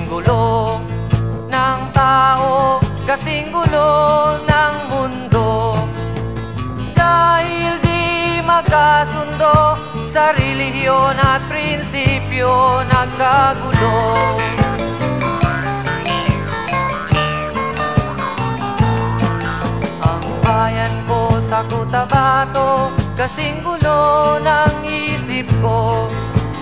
Kasing gulo ng tao, kasing gulo ng mundo. Dahil di magkasundo sa relihiyon at prinsipyo, nagkagulo. Ang bayan ko sa Cotabato, kasing gulo ng isip ko.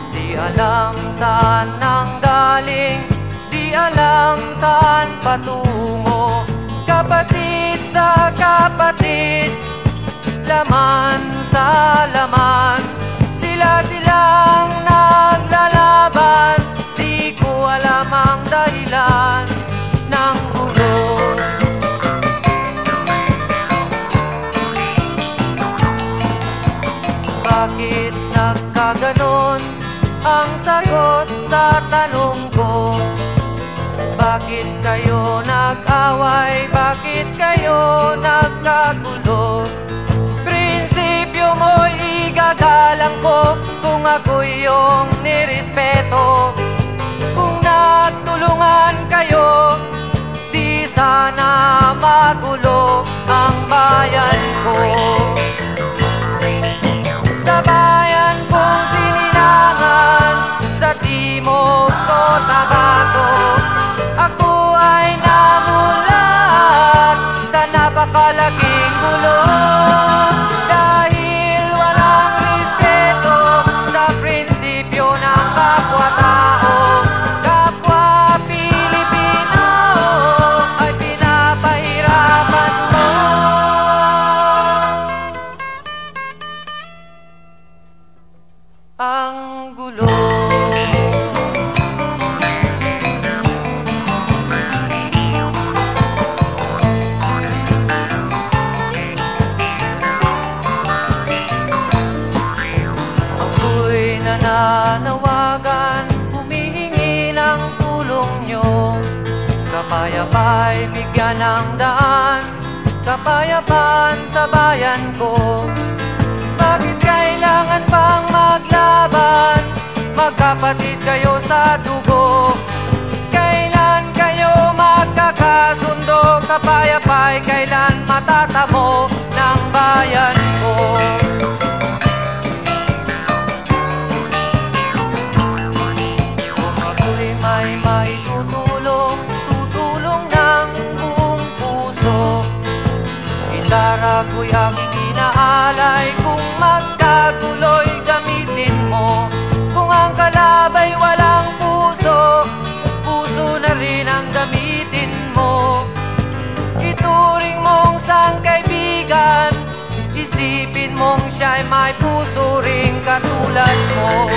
Di alam saan nang galing, di alam saan patungo. Kapatid sa kapatid, laman sa laman, sila-silang naglalaban. Di ko alam ang dahilan ng gulo. Bakit nagkaganon ang sagot sa tanong ko? Bakit kayo nag-away? Bakit kayo nagkagulo? Prinsipyo mo'y igagalang ko kung ako'y iyong nirespeto. Kung nagtulungan kayo, di sana magulo ang bayan ko. Sa bayan kong sinilangan, sa timog Cotabato, ako ay namulat sa napakalaking gulo. Dahil walang respeto sa prinsipyo ng kapwa-tao, kapwa Pilipino ay pinapahirapan mo. Ang gulo. Ako'y nananawagan, humihingi ng tulong nyo. Kapayapa'y bigyan ng daan, kapayapaan sa bayan ko. Bakit kailangan pang maglaban? Magkapatid kayo sa dugo. Kailan kayo magkakasundo? Kapayapa'y kailan matatamo ng bayan ko? Kung ako'y may tutulong, tutulong ng buong puso. Gitara ko'y aking inaalay, kung magkaguloy gamitin mo. Kung ang kalabay walang puso, puso na rin ang gamitin mo. Ituring mong sangkaibigan, isipin mong siya'y may puso ring katulad mo.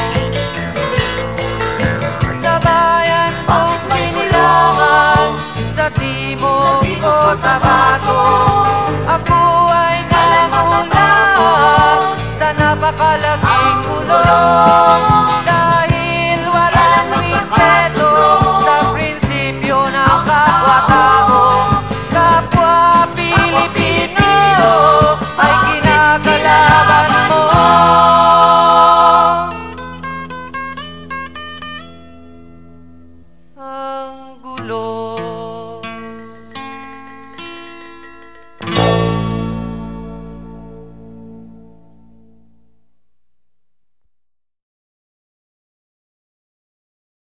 Sa bayan kong sinilangan, sa timog Cotabato, ako ay namulat sa napakalaking gulo.